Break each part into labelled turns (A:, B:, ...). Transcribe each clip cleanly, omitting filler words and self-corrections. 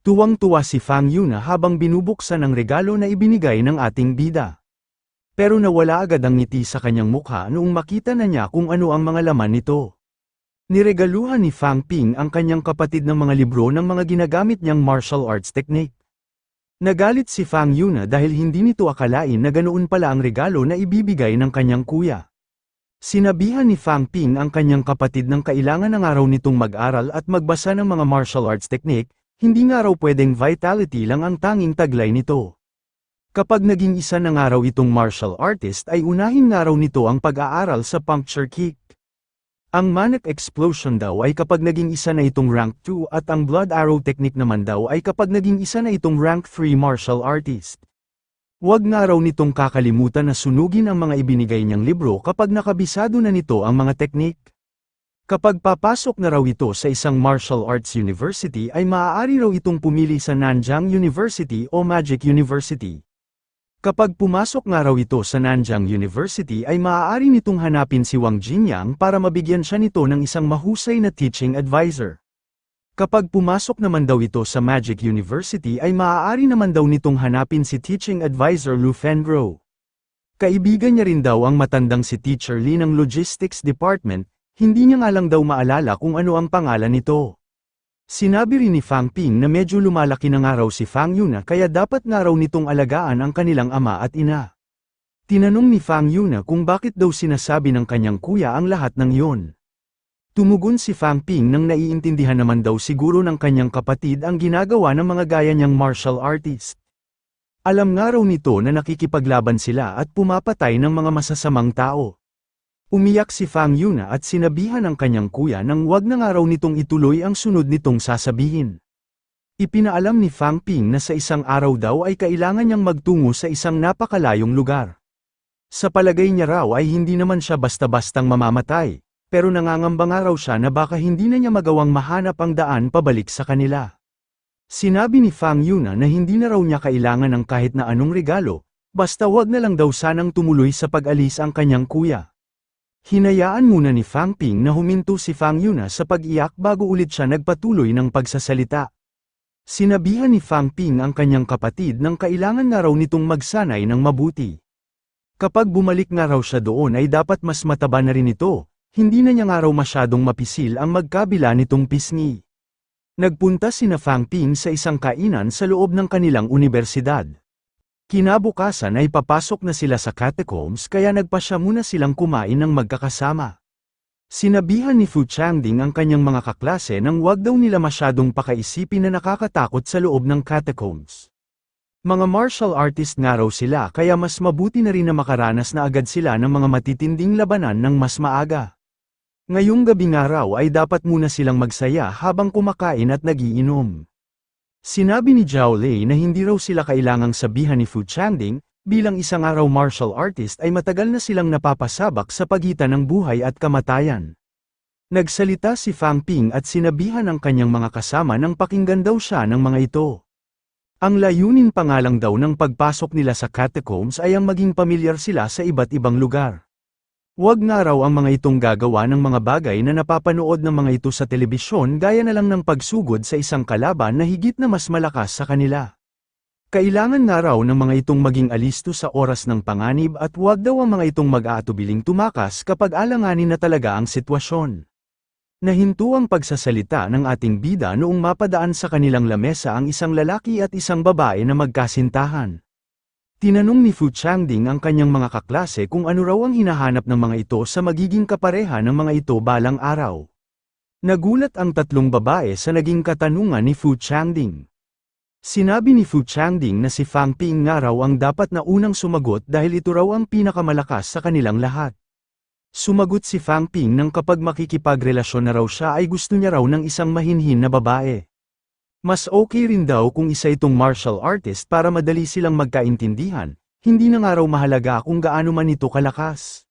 A: Tuwang-tuwa si Fang Yuna habang binubuksan ang regalo na ibinigay ng ating bida. Pero nawala agad ang ngiti sa kanyang mukha noong makita na niya kung ano ang mga laman nito. Niregaluhan ni Fang Ping ang kanyang kapatid ng mga libro ng mga ginagamit niyang martial arts technique. Nagalit si Fang Yuna dahil hindi nito akalain na ganoon pala ang regalo na ibibigay ng kanyang kuya. Sinabihan ni Fang Ping ang kanyang kapatid ng kailangan ng araw nitong mag-aral at magbasa ng mga martial arts technique, hindi nga raw pwedeng vitality lang ang tanging taglay nito. Kapag naging isa ng araw itong martial artist ay unahin nga raw nito ang pag-aaral sa puncture kick. Ang manic explosion daw ay kapag naging isa na itong rank 2 at ang blood arrow technique naman daw ay kapag naging isa na itong rank 3 martial artist. Huwag nga raw nitong kakalimutan na sunugin ang mga ibinigay niyang libro kapag nakabisado na nito ang mga teknik. Kapag papasok na raw ito sa isang martial arts university ay maaari raw itong pumili sa Nanjing University o Magic University. Kapag pumasok nga raw ito sa Nanjing University ay maaari nitong hanapin si Wang Jinyang para mabigyan siya nito ng isang mahusay na teaching advisor. Kapag pumasok naman daw ito sa Magic University ay maaari naman daw nitong hanapin si teaching advisor Lu Fengro. Kaibigan niya rin daw ang matandang si Teacher Li ng Logistics Department, hindi niya nga lang daw maalala kung ano ang pangalan nito. Sinabi rin ni Fang Ping na medyo lumalaki na nga raw si Fang Yuna kaya dapat nga raw nitong alagaan ang kanilang ama at ina. Tinanong ni Fang Yuna kung bakit daw sinasabi ng kanyang kuya ang lahat ng iyon. Tumugon si Fang Ping nang naiintindihan naman daw siguro ng kanyang kapatid ang ginagawa ng mga gaya niyang martial artist. Alam nga raw nito na nakikipaglaban sila at pumapatay ng mga masasamang tao. Umiyak si Fang Yuna at sinabihan ang kanyang kuya nang wag na nga raw nitong ituloy ang sunod nitong sasabihin. Ipinaalam ni Fang Ping na sa isang araw daw ay kailangan niyang magtungo sa isang napakalayong lugar. Sa palagay niya raw ay hindi naman siya basta-bastang mamamatay, pero nangangamba nga raw siya na baka hindi na niya magawang mahanap ang daan pabalik sa kanila. Sinabi ni Fang Yuna na hindi na raw niya kailangan ng kahit na anong regalo, basta wag na lang daw sanang tumuloy sa pag-alis ang kanyang kuya. Hinayaan muna ni Fang Ping na huminto si Fang Yuna sa pag-iyak bago ulit siya nagpatuloy ng pagsasalita. Sinabihan ni Fang Ping ang kanyang kapatid nang kailangan nga raw nitong magsanay ng mabuti. Kapag bumalik nga raw siya doon ay dapat mas mataba na rin ito, hindi na niya nga raw masyadong mapisil ang magkabila nitong pisngi. Nagpunta sina Fang Ping sa isang kainan sa loob ng kanilang unibersidad. Kinabukasan ay papasok na sila sa catacombs kaya nagpasya muna silang kumain ng magkakasama. Sinabihan ni Fu Changding ang kanyang mga kaklase nang wag daw nila masyadong pakaisipin na nakakatakot sa loob ng catacombs. Mga martial artist nga raw sila kaya mas mabuti na rin na makaranas na agad sila ng mga matitinding labanan ng mas maaga. Ngayong gabi nga raw ay dapat muna silang magsaya habang kumakain at nagiinom. Sinabi ni Zhao Lei na hindi raw sila kailangang sabihan ni Fu Changding, bilang isang araw martial artist ay matagal na silang napapasabak sa pagitan ng buhay at kamatayan. Nagsalita si Fang Ping at sinabihan ang kanyang mga kasama nang pakinggan daw siya ng mga ito. Ang layunin pa nga lang daw ng pagpasok nila sa catacombs ay ang maging pamilyar sila sa iba't ibang lugar. Huwag nga raw ang mga itong gagawa ng mga bagay na napapanood ng mga ito sa telebisyon gaya na lang ng pagsugod sa isang kalaban na higit na mas malakas sa kanila. Kailangan nga raw ng mga itong maging alisto sa oras ng panganib at huwag daw ang mga itong mag-aatubiling tumakas kapag alanganin na talaga ang sitwasyon. Nahinto ang pagsasalita ng ating bida noong mapadaan sa kanilang lamesa ang isang lalaki at isang babae na magkasintahan. Tinanong ni Fu Changding ang kanyang mga kaklase kung ano raw ang hinahanap ng mga ito sa magiging kapareha ng mga ito balang araw. Nagulat ang tatlong babae sa naging katanungan ni Fu Changding. Sinabi ni Fu Changding na si Fang Ping nga raw ang dapat na unang sumagot dahil ito raw ang pinakamalakas sa kanilang lahat. Sumagot si Fang Ping nang kapag makikipagrelasyon na raw siya ay gusto niya raw ng isang mahinhin na babae. Mas okay rin daw kung isa itong martial artist para madali silang magkaintindihan, hindi na nga raw mahalaga kung gaano man ito kalakas.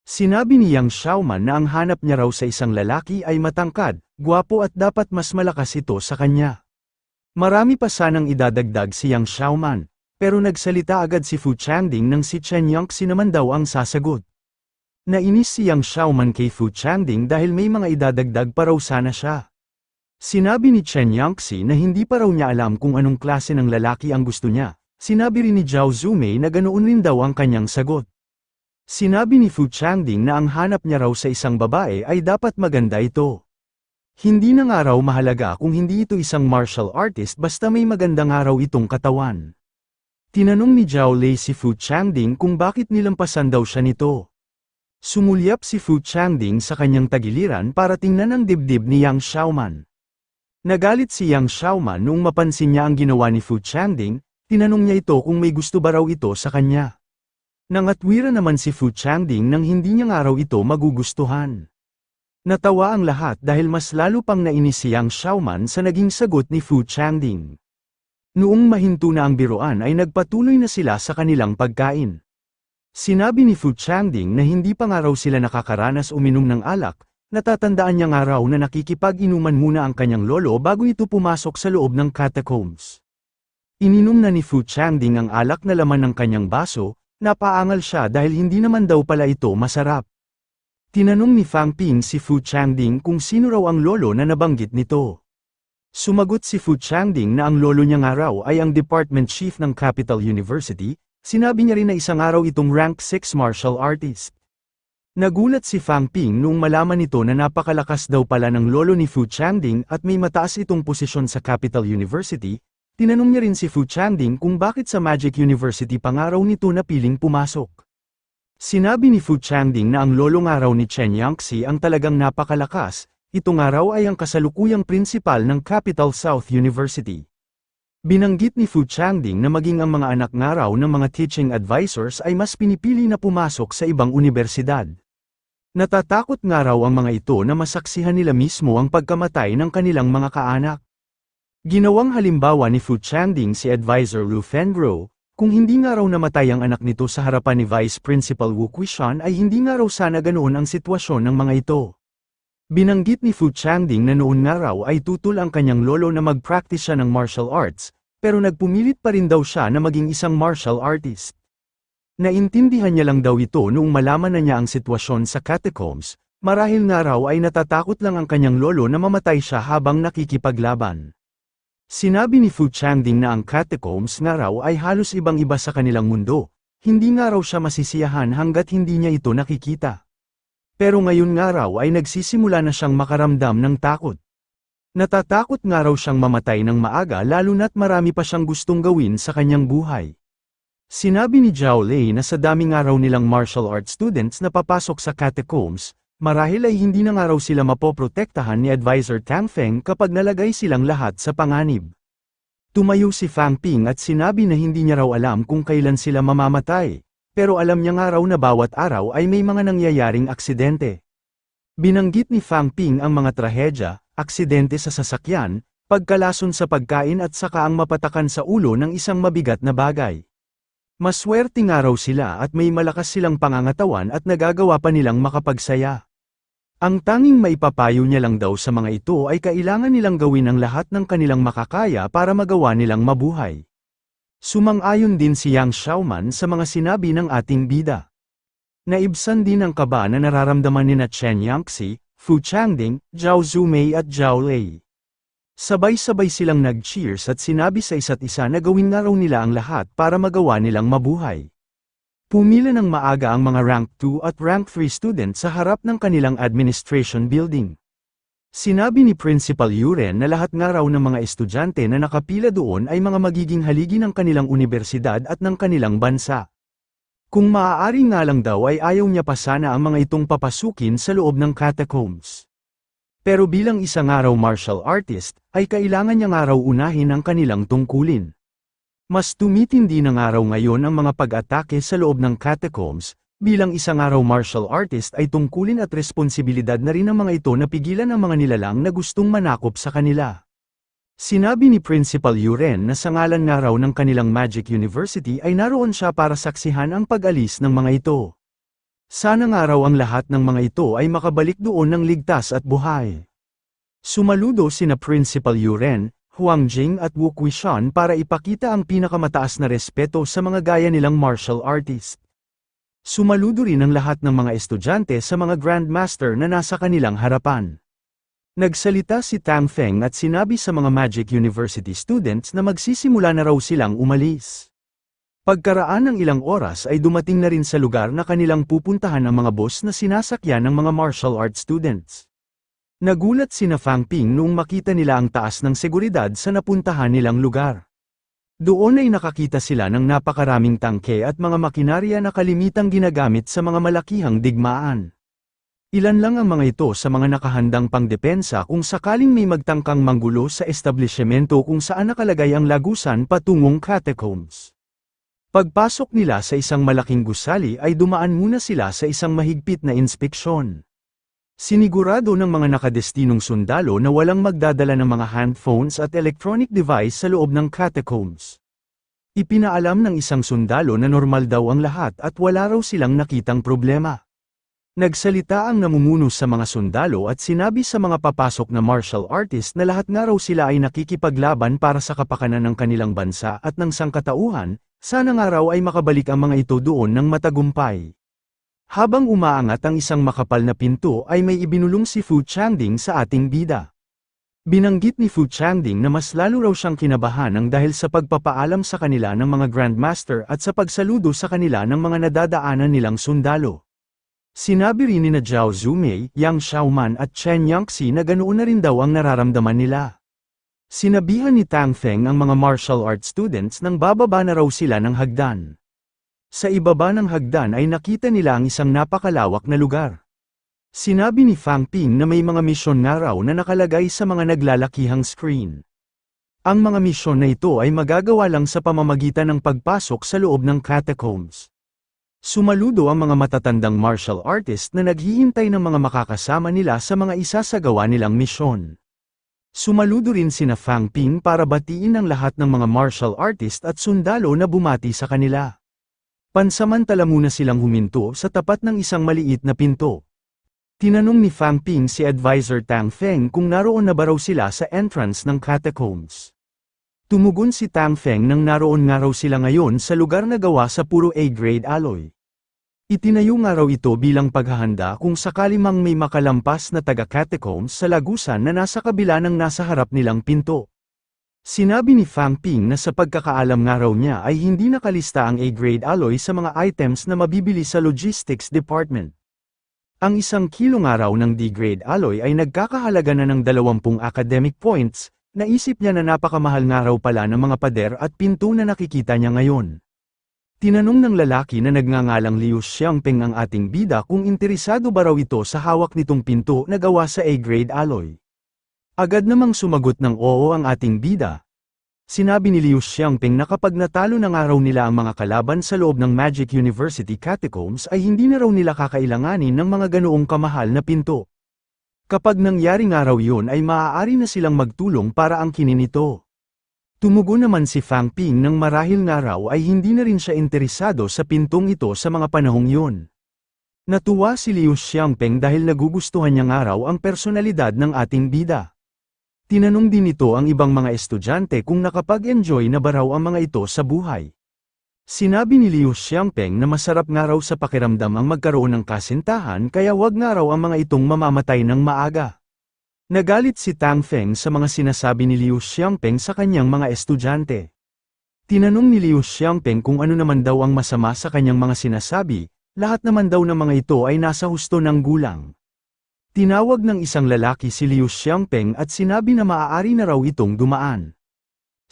A: Sinabi ni Yang Xiaoman na ang hanap niya raw sa isang lalaki ay matangkad, gwapo at dapat mas malakas ito sa kanya. Marami pa sanang idadagdag si Yang Xiaoman, pero nagsalita agad si Fu Changding nang si Chen Yangxi naman daw ang sasagot. Nainis si Yang Xiaoman kay Fu Changding dahil may mga idadagdag pa raw sana siya. Sinabi ni Chen Yangxi na hindi pa raw niya alam kung anong klase ng lalaki ang gusto niya. Sinabi rin ni Zhao Zumei na ganoon rin daw ang kanyang sagot. Sinabi ni Fu Changding na ang hanap niya raw sa isang babae ay dapat maganda ito. Hindi na nga raw mahalaga kung hindi ito isang martial artist basta may magandang araw itong katawan. Tinanong ni Zhao Lei si Fu Changding kung bakit nilampasan daw siya nito. Sumulyap si Fu Changding sa kanyang tagiliran para tingnan ang dibdib ni Yang Xiaoman. Nagalit si Yang Xiaoman noong mapansin niya ang ginawa ni Fu Changding, tinanong niya ito kung may gusto ba raw ito sa kanya. Nangatwira naman si Fu Changding nang hindi niya nga raw ito magugustuhan. Natawa ang lahat dahil mas lalo pang nainis si Yang Xiaoman sa naging sagot ni Fu Changding. Noong mahinto na ang biruan ay nagpatuloy na sila sa kanilang pagkain. Sinabi ni Fu Changding na hindi pa nga raw sila nakakaranas uminom ng alak. Natatandaan niya nga raw na nakikipag-inuman muna ang kanyang lolo bago ito pumasok sa loob ng catacombs. Ininom na ni Fu Changding ang alak na laman ng kanyang baso, napaangal siya dahil hindi naman daw pala ito masarap. Tinanong ni Fang Ping si Fu Changding kung sino raw ang lolo na nabanggit nito. Sumagot si Fu Changding na ang lolo niya nga raw ay ang department chief ng Capital University, sinabi niya rin na isang araw itong rank 6 martial artist. Nagulat si Fang Ping noong malaman nito na napakalakas daw pala ng lolo ni Fu Changding at may mataas itong posisyon sa Capital University. Tinanong niya rin si Fu Changding kung bakit sa Magic University pa nga raw nito napiling pumasok. Sinabi ni Fu Changding na ang lolo nga raw ni Chen Yangxi ang talagang napakalakas, ito nga raw ay ang kasalukuyang prinsipal ng Capital South University. Binanggit ni Fu Changding na maging ang mga anak nga raw ng mga teaching advisors ay mas pinipili na pumasok sa ibang universidad. Natatakot nga raw ang mga ito na masaksihan nila mismo ang pagkamatay ng kanilang mga kaanak. Ginawang halimbawa ni Fu Changding si advisor Lu Fengro, kung hindi nga raw namatay ang anak nito sa harapan ni Vice Principal Wu Quishan ay hindi nga raw sana ganoon ang sitwasyon ng mga ito. Binanggit ni Fu Changding na noon nga raw ay tutol ang kanyang lolo na mag-practice siya ng martial arts, pero nagpumilit pa rin daw siya na maging isang martial artist. Naintindihan niya lang daw ito noong malaman na niya ang sitwasyon sa catacombs, marahil nga raw ay natatakot lang ang kanyang lolo na mamatay siya habang nakikipaglaban. Sinabi ni Fu Changding na ang catacombs nga raw ay halos ibang-iba sa kanilang mundo, hindi nga raw siya masisiyahan hanggat hindi niya ito nakikita. Pero ngayon nga raw ay nagsisimula na siyang makaramdam ng takot. Natatakot nga raw siyang mamatay ng maaga lalo na't marami pa siyang gustong gawin sa kanyang buhay. Sinabi ni Zhao Lei na sa dami nga raw nilang martial arts students na papasok sa catacombs, marahil ay hindi na nga raw sila mapoprotektahan ni Advisor Tang Feng kapag nalagay silang lahat sa panganib. Tumayo si Fang Ping at sinabi na hindi niya raw alam kung kailan sila mamamatay, pero alam niya nga raw na bawat araw ay may mga nangyayaring aksidente. Binanggit ni Fang Ping ang mga trahedya, aksidente sa sasakyan, pagkalason sa pagkain at saka ang mapatakan sa ulo ng isang mabigat na bagay. Maswerte nga raw sila at may malakas silang pangangatawan at nagagawa pa nilang makapagsaya. Ang tanging maipapayo niya lang daw sa mga ito ay kailangan nilang gawin ang lahat ng kanilang makakaya para magawa nilang mabuhay. Sumang-ayon din si Yang Xiaoman sa mga sinabi ng ating bida. Naibsan din ang kaba na nararamdaman nina Chen Yangxi, Fu Changding, Zhao Zumei at Zhao Lei. Sabay-sabay silang nag-cheers at sinabi sa isa't isa na gawin na raw nila ang lahat para magawa nilang mabuhay. Pumila ng maaga ang mga rank 2 at rank 3 students sa harap ng kanilang administration building. Sinabi ni Principal Yuren na lahat nga raw ng mga estudyante na nakapila doon ay mga magiging haligi ng kanilang universidad at ng kanilang bansa. Kung maaari nga lang daw ay ayaw niya pa sana ang mga itong papasukin sa loob ng catacombs. Pero bilang isang araw martial artist, ay kailangan niya nga raw unahin ang kanilang tungkulin. Mas tumitindi ng araw ngayon ang mga pag-atake sa loob ng catacombs, bilang isang araw martial artist ay tungkulin at responsibilidad na rin ng mga ito na pigilan ang mga nilalang na gustong manakop sa kanila. Sinabi ni Principal Yuren na sa ngalan nga raw ng kanilang Magic University ay naroon siya para saksihan ang pag-alis ng mga ito. Sana nga raw ang lahat ng mga ito ay makabalik doon ng ligtas at buhay. Sumaludo sina Principal Yuren, Huang Jing at Wu Quishan para ipakita ang pinakamataas na respeto sa mga gaya nilang martial artist. Sumaludo rin ang lahat ng mga estudyante sa mga Grandmaster na nasa kanilang harapan. Nagsalita si Tang Feng at sinabi sa mga Magic University students na magsisimula na raw silang umalis. Pagkaraan ng ilang oras ay dumating na rin sa lugar na kanilang pupuntahan ang mga boss na sinasakyan ng mga martial arts students. Nagulat sina Fang Ping noong makita nila ang taas ng seguridad sa napuntahan nilang lugar. Doon ay nakakita sila ng napakaraming tangke at mga makinarya na kalimitang ginagamit sa mga malakihang digmaan. Ilan lang ang mga ito sa mga nakahandang pangdepensa kung sakaling may magtangkang manggulo sa establishmento kung saan nakalagay ang lagusan patungong catacombs. Pagpasok nila sa isang malaking gusali ay dumaan muna sila sa isang mahigpit na inspeksyon. Sinigurado ng mga nakadestinong sundalo na walang magdadala ng mga handphones at electronic device sa loob ng catacombs. Ipinaalam ng isang sundalo na normal daw ang lahat at wala raw silang nakitang problema. Nagsalita ang namumuno sa mga sundalo at sinabi sa mga papasok na martial artist na lahat nga raw sila ay nakikipaglaban para sa kapakanan ng kanilang bansa at ng sangkatauhan, sana nga raw ay makabalik ang mga ito doon ng matagumpay. Habang umaangat ang isang makapal na pinto ay may ibinulong si Fu Changding sa ating bida. Binanggit ni Fu Changding na mas lalo raw siyang kinabahan ng dahil sa pagpapaalam sa kanila ng mga Grandmaster at sa pagsaludo sa kanila ng mga nadadaanan nilang sundalo. Sinabi rin ni Zhao Zumei, Yang Xiaoman at Chen Yangxi na ganoon na rin daw ang nararamdaman nila. Sinabihan ni Tang Feng ang mga martial arts students nang bababa na raw sila ng hagdan. Sa ibaba ng hagdan ay nakita nila ang isang napakalawak na lugar. Sinabi ni Fang Ping na may mga misyon nga raw na nakalagay sa mga naglalakihang screen. Ang mga misyon na ito ay magagawa lang sa pamamagitan ng pagpasok sa loob ng catacombs. Sumaludo ang mga matatandang martial artist na naghihintay ng mga makakasama nila sa mga isasagawa nilang misyon. Sumaludo rin sina Fang Ping para batiin ang lahat ng mga martial artist at sundalo na bumati sa kanila. Pansamantala muna silang huminto sa tapat ng isang maliit na pinto. Tinanong ni Fang Ping si Advisor Tang Feng kung naroon na ba raw sila sa entrance ng catacombs. Tumugon si Tang Feng nang naroon nga raw sila ngayon sa lugar na gawa sa puro A-grade alloy. Itinayo nga raw ito bilang paghahanda kung sakali mang may makalampas na taga-catacombs sa lagusan na nasa kabila ng nasa harap nilang pinto. Sinabi ni Fang Ping na sa pagkakaalam nga raw niya ay hindi nakalista ang A-grade alloy sa mga items na mabibili sa logistics department. Ang 1 kilo nga raw ng D-grade alloy ay nagkakahalaga na ng 20 academic points. Naisip niya na napakamahal nga raw pala ng mga pader at pinto na nakikita niya ngayon. Tinanong ng lalaki na nagngangalang Liu Xiangpeng ang ating bida kung interesado ba raw ito sa hawak nitong pinto na gawa sa A-grade alloy. Agad namang sumagot ng oo ang ating bida. Sinabi ni Liu Xiangpeng na kapag natalo na nga raw nila ang mga kalaban sa loob ng Magic University Catacombs ay hindi na raw nila kakailanganin ng mga ganoong kamahal na pinto. Kapag nangyari nga raw yun ay maaari na silang magtulong para angkinin ito. Tumugon naman si Fang Ping nang marahil nga raw ay hindi na rin siya interesado sa pintong ito sa mga panahong yun. Natuwa si Liu Xiangpeng dahil nagugustuhan niya nga raw ang personalidad ng ating bida. Tinanong din ito ang ibang mga estudyante kung nakapag-enjoy na ba raw ang mga ito sa buhay. Sinabi ni Liu Xiangpeng na masarap nga raw sa pakiramdam ang magkaroon ng kasintahan kaya wag nga raw ang mga itong mamamatay ng maaga. Nagalit si Tang Feng sa mga sinasabi ni Liu Xiangpeng sa kanyang mga estudyante. Tinanong ni Liu Xiangpeng kung ano naman daw ang masama sa kanyang mga sinasabi, lahat naman daw ng mga ito ay nasa husto ng gulang. Tinawag ng isang lalaki si Liu Xiangpeng at sinabi na maaari na raw itong dumaan.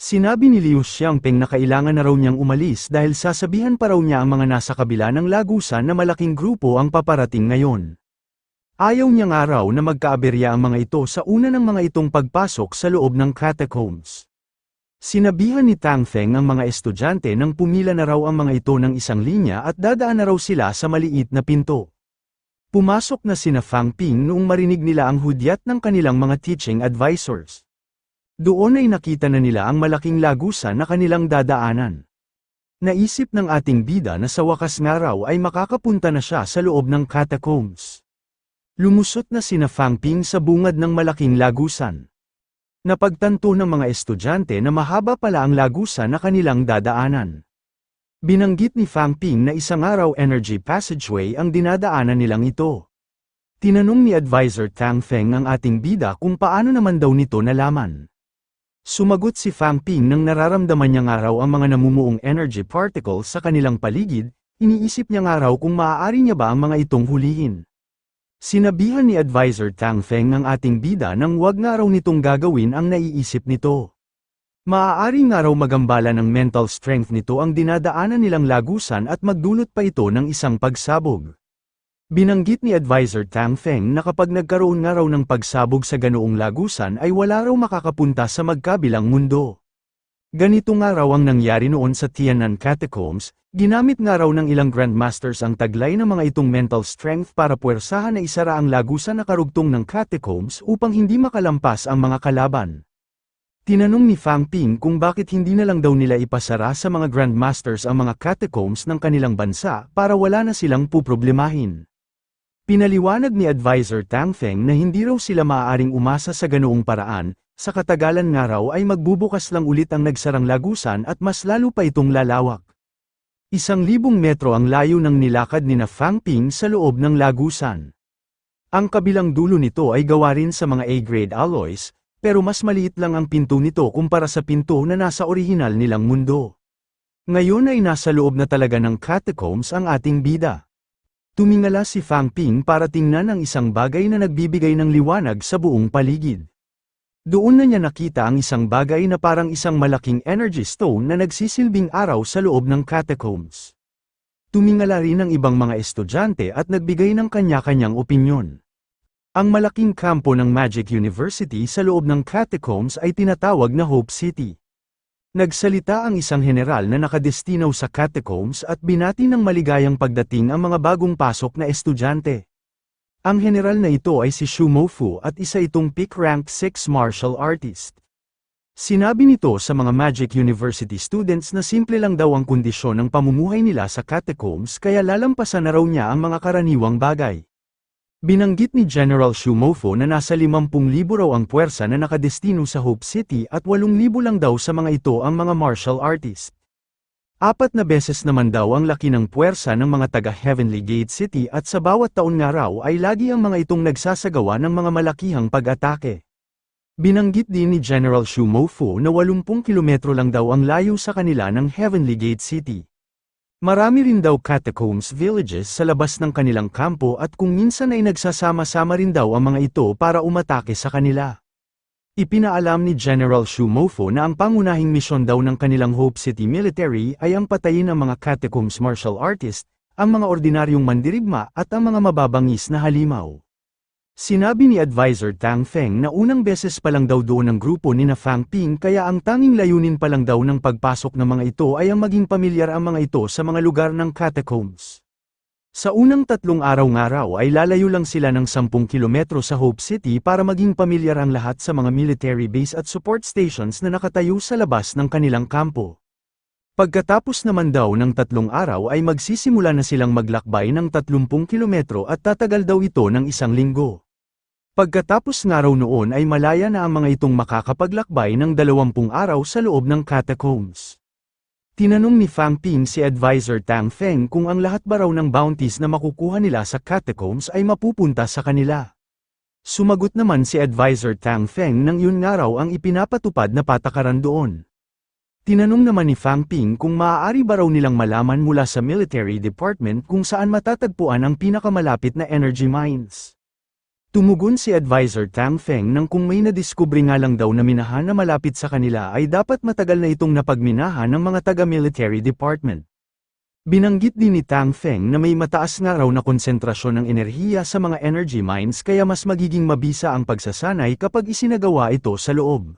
A: Sinabi ni Liu Xiangpeng na kailangan na raw niyang umalis dahil sasabihan pa raw niya ang mga nasa kabila ng lagusan na malaking grupo ang paparating ngayon. Ayaw niya nga raw na magkaaberya ang mga ito sa una ng mga itong pagpasok sa loob ng catacombs. Sinabihan ni Tang Feng ang mga estudyante nang pumila na raw ang mga ito ng isang linya at dadaan na raw sila sa maliit na pinto. Pumasok na sina Fang Ping noong marinig nila ang hudyat ng kanilang mga teaching advisors. Doon ay nakita na nila ang malaking lagusan na kanilang dadaanan. Naisip ng ating bida na sa wakas nga raw ay makakapunta na siya sa loob ng catacombs. Lumusot na sina Fang Ping sa bungad ng malaking lagusan. Napagtanto ng mga estudyante na mahaba pala ang lagusan na kanilang dadaanan. Binanggit ni Fang Ping na isang araw energy passageway ang dinadaanan nilang ito. Tinanong ni Advisor Tang Feng ang ating bida kung paano naman daw nito nalaman. Sumagot si Fang Ping nang nararamdaman niya nga raw ang mga namumuong energy particles sa kanilang paligid, iniisip niya nga raw kung maaari niya ba ang mga itong hulihin. Sinabihan ni Advisor Tang Feng ang ating bida nang wag nga raw nitong gagawin ang naiisip nito. Maaari nga raw magambala ng mental strength nito ang dinadaanan nilang lagusan at magdulot pa ito ng isang pagsabog. Binanggit ni Advisor Tang Feng na kapag nagkaroon nga raw ng pagsabog sa ganoong lagusan ay wala raw makakapunta sa magkabilang mundo. Ganito nga raw ang nangyari noon sa Tianan Catacombs, ginamit nga raw ng ilang Grandmasters ang taglay ng mga itong mental strength para puwersahan na isara ang lagusan na karugtong ng Catacombs upang hindi makalampas ang mga kalaban. Tinanong ni Fang Ping kung bakit hindi na lang daw nila ipasara sa mga Grandmasters ang mga Catacombs ng kanilang bansa para wala na silang puproblemahin. Pinaliwanag ni Advisor Tang Feng na hindi raw sila maaaring umasa sa ganoong paraan, sa katagalan nga raw ay magbubukas lang ulit ang nagsarang lagusan at mas lalo pa itong lalawak. 1,000 metro ang layo ng nilakad ni na Fang Ping sa loob ng lagusan. Ang kabilang dulo nito ay gawa rin sa mga A-grade alloys, pero mas maliit lang ang pinto nito kumpara sa pinto na nasa orihinal nilang mundo. Ngayon ay nasa loob na talaga ng catacombs ang ating bida. Tumingala si Fang Ping para tingnan ang isang bagay na nagbibigay ng liwanag sa buong paligid. Doon na niya nakita ang isang bagay na parang isang malaking energy stone na nagsisilbing araw sa loob ng catacombs. Tumingala rin ang ibang mga estudyante at nagbigay ng kanya-kanyang opinyon. Ang malaking kampo ng Magic University sa loob ng catacombs ay tinatawag na Hope City. Nagsalita ang isang general na nakadestinaw sa catacombs at binati ng maligayang pagdating ang mga bagong pasok na estudyante. Ang general na ito ay si Xu Mofu at isa itong peak rank 6 martial artist. Sinabi nito sa mga Magic University students na simple lang daw ang kondisyon ng pamumuhay nila sa catacombs kaya lalampasan na raw niya ang mga karaniwang bagay. Binanggit ni General Xu Mofu na nasa 50,000 raw ang puwersa na nakadestino sa Hope City at 8,000 lang daw sa mga ito ang mga martial artist. 4 na beses naman daw ang laki ng puwersa ng mga taga Heavenly Gate City at sa bawat taon nga raw ay lagi ang mga itong nagsasagawa ng mga malakihang pag-atake. Binanggit din ni General Xu Mofu na 80 kilometro lang daw ang layo sa kanila ng Heavenly Gate City. Marami rin daw catacombs villages sa labas ng kanilang kampo at kung minsan ay nagsasama-sama rin daw ang mga ito para umatake sa kanila. Ipinaalam ni General Xu Mofu na ang pangunahing misyon daw ng kanilang Hope City military ay ang patayin ang mga catacombs martial artist, ang mga ordinaryong mandirigma at ang mga mababangis na halimaw. Sinabi ni Advisor Tang Feng na unang beses pa lang daw doon ang grupo ni na Fang Ping kaya ang tanging layunin pa lang daw ng pagpasok ng mga ito ay ang maging pamilyar ang mga ito sa mga lugar ng catacombs. Sa unang 3 araw nga raw ay lalayo lang sila ng 10 kilometro sa Hope City para maging pamilyar ang lahat sa mga military base at support stations na nakatayo sa labas ng kanilang kampo. Pagkatapos naman daw ng 3 araw ay magsisimula na silang maglakbay ng 30 kilometro at tatagal daw ito ng 1 linggo. Pagkatapos nga raw noon ay malaya na ang mga itong makakapaglakbay ng 20 araw sa loob ng catacombs. Tinanong ni Fang Ping si Advisor Tang Feng kung ang lahat ba raw ng bounties na makukuha nila sa catacombs ay mapupunta sa kanila. Sumagot naman si Advisor Tang Feng nang yun nga raw ang ipinapatupad na patakaran doon. Tinanong naman ni Fang Ping kung maaari ba raw nilang malaman mula sa military department kung saan matatagpuan ang pinakamalapit na energy mines. Tumugon si Advisor Tang Feng nang kung may nadiskubre nga lang daw na minahan na malapit sa kanila ay dapat matagal na itong napagminahan ng mga taga-military department. Binanggit din ni Tang Feng na may mataas nga raw na konsentrasyon ng enerhiya sa mga energy mines kaya mas magiging mabisa ang pagsasanay kapag isinagawa ito sa loob.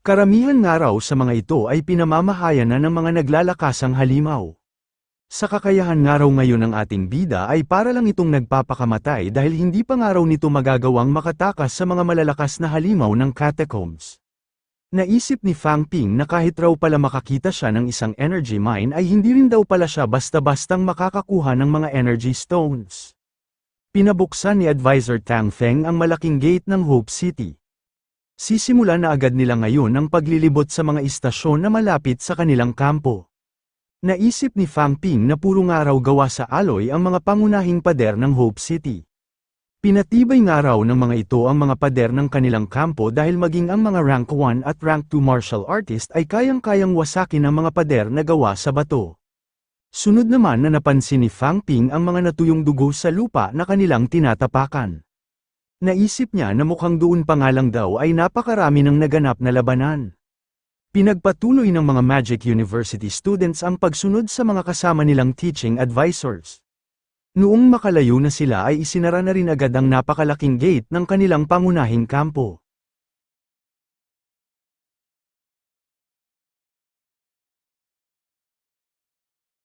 A: Karamihan nga raw sa mga ito ay pinamamahayan na ng mga naglalakasang halimaw. Sa kakayahan nga raw ngayon ng ating bida ay para lang itong nagpapakamatay dahil hindi pa nga raw nito magagawang makatakas sa mga malalakas na halimaw ng catacombs. Naisip ni Fang Ping na kahit raw pala makakita siya ng isang energy mine ay hindi rin daw pala siya basta-bastang makakakuha ng mga energy stones. Pinabuksan ni Advisor Tang Feng ang malaking gate ng Hope City. Sisimula na agad nila ngayon ang paglilibot sa mga istasyon na malapit sa kanilang kampo. Naisip ni Fang Ping na puro nga raw gawa sa alloy ang mga pangunahing pader ng Hope City. Pinatibay nga raw ng mga ito ang mga pader ng kanilang kampo dahil maging ang mga rank 1 at rank 2 martial artist ay kayang-kayang wasakin ang mga pader na gawa sa bato. Sunod naman na napansin ni Fang Ping ang mga natuyong dugo sa lupa na kanilang tinatapakan. Naisip niya na mukhang doon pa nga lang daw ay napakarami ng naganap na labanan. Pinagpatuloy ng mga Magic University students ang pagsunod sa mga kasama nilang teaching advisors. Noong makalayo na sila ay isinara na rin agad ang napakalaking gate ng kanilang pangunahing kampo.